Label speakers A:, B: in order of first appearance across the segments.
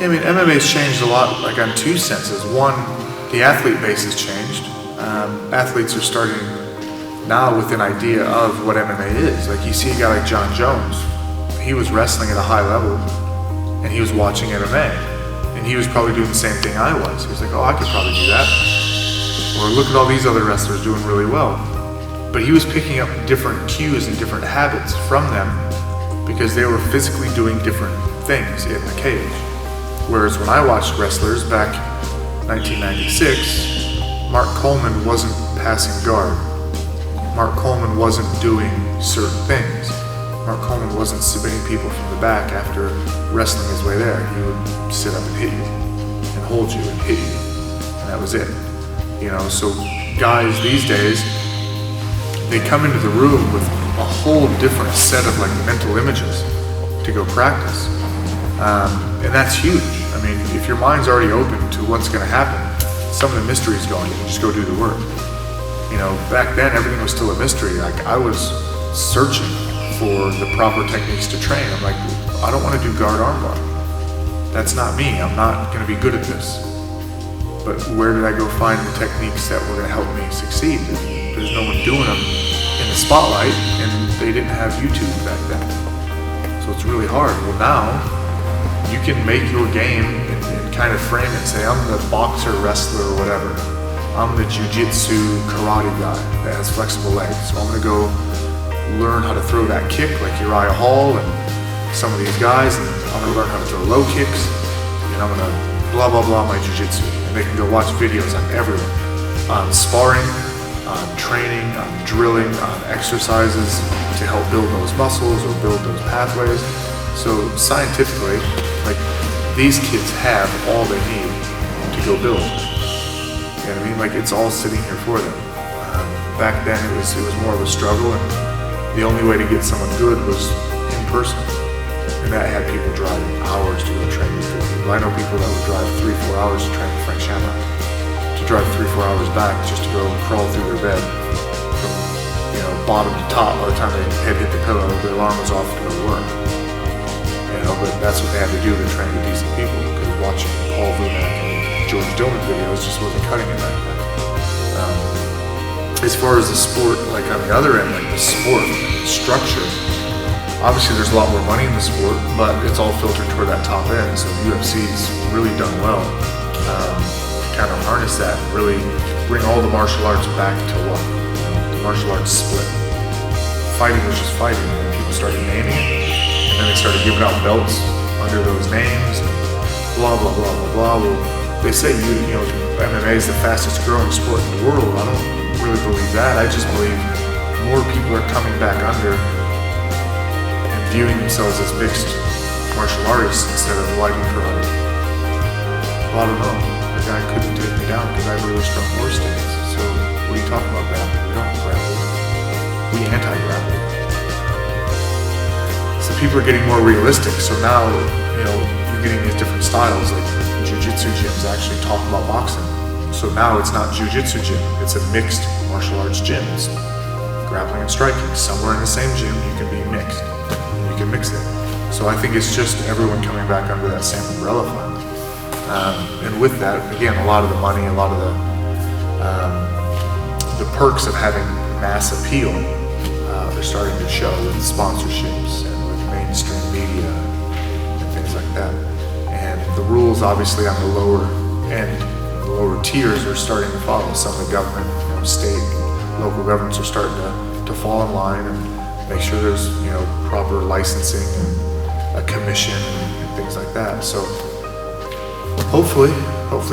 A: mean, MMA's changed a lot, like on two senses. One, the athlete base has changed. Athletes are starting now with an idea of what MMA is. Like you see a guy like John Jones, he was wrestling at a high level and he was watching MMA. And he was probably doing the same thing I was. He was like, oh, I could probably do that. Or look at all these other wrestlers doing really well. But he was picking up different cues and different habits from them because they were physically doing different things in the cage. Whereas when I watched wrestlers back 1996, Mark Coleman wasn't passing guard. Mark Coleman wasn't doing certain things. Mark Coleman wasn't submitting people from the back after wrestling his way there. He would sit up and hit you and hold you and hit you, and that was it. You know, so guys these days, they come into the room with a whole different set of like mental images to go practice, and that's huge. I mean, if your mind's already open to what's going to happen, some of the mystery's gone. You can just go do the work. You know, back then everything was still a mystery. Like I was searching for the proper techniques to train. I'm like, I don't want to do guard armbar. That's not me. I'm not going to be good at this. But where did I go find the techniques that were going to help me succeed? There's no one doing them in the spotlight, and they didn't have YouTube back then. So it's really hard. Well, now you can make your game and kind of frame it and say, I'm the boxer, wrestler, or whatever. I'm the jiu-jitsu karate guy that has flexible legs. So I'm going to go learn how to throw that kick like Uriah Hall and some of these guys, and I'm going to learn how to throw low kicks, and I'm going to blah, blah, blah my jiu-jitsu. And they can go watch videos on everyone, on sparring, on training, on drilling, on exercises to help build those muscles or build those pathways. So scientifically, like these kids have all they need to go build. You know what I mean? Like it's all sitting here for them. Back then it was more of a struggle, and the only way to get someone good was in person. And that had people driving hours to go train with people. I know people that would drive 3-4 hours to train with Frank Shamrock, to drive 3-4 hours back just to go crawl through their bed from, you know, bottom to top. By the time their head hit the pillow, their alarm was off to go to work. You know, but that's what they had to do to train with decent people, because watching Paul Vunak and George Dillman videos just wasn't cutting it back then. As far as the sport, like on the other end, like the sport structure, obviously there's a lot more money in the sport, but it's all filtered toward that top end. So the UFC's really done well, kind of harness that, and really bring all the martial arts back to one. You know, the martial arts split. Fighting was just fighting, and then people started naming it, and then they started giving out belts under those names, and blah, blah, blah, blah, blah. Well, they say, you know, MMA is the fastest growing sport in the world. I don't really believe that. I just believe more people are coming back under and viewing themselves as mixed martial artists instead of light and karate. Well, I don't know. The guy couldn't take me down because I have really strong core stance. So what are you talking about grappling? We don't grapple. We anti-grapple. So people are getting more realistic. So now, you know, you're getting these different styles. Like jiu-jitsu gyms actually talk about boxing. So now it's not jiu-jitsu gym, it's a mixed martial arts gym. It's grappling and striking. Somewhere in the same gym, you can be mixed. You can mix it. So I think it's just everyone coming back under that same umbrella finally. And with that, again, a lot of the money, a lot of the perks of having mass appeal are starting to show with sponsorships and with mainstream media and things like that. And the rules, obviously, on the lower end, the lower tiers are starting to follow. Some of the government, you know, state, local governments are starting to fall in line and make sure there's, you know, proper licensing and a commission and things like that. So hopefully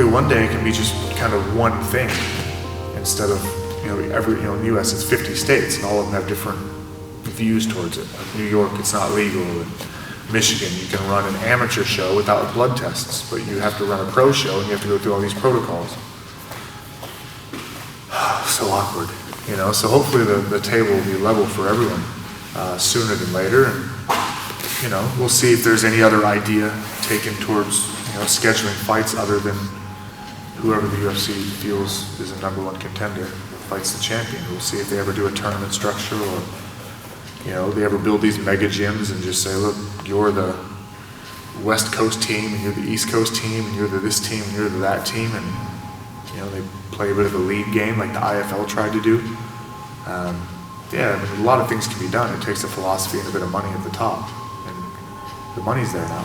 A: one day it can be just kind of one thing instead of, you know, in the US it's 50 states and all of them have different views towards it. Like New York, it's not legal. And Michigan, you can run an amateur show without blood tests, but you have to run a pro show and you have to go through all these protocols. So awkward, you know. So hopefully the table will be level for everyone sooner than later, and you know, we'll see if there's any other idea taken towards, you know, scheduling fights other than whoever the UFC feels is a #1 contender fights the champion. We'll see if they ever do a tournament structure, or you know, they ever build these mega gyms and just say, look, you're West Coast team and you're the East Coast team and you're the this team and you're the that team, and you know, they play a bit of a league game like the IFL tried to do. Yeah, I mean, a lot of things can be done. It takes a philosophy and a bit of money at the top, and the money's there now.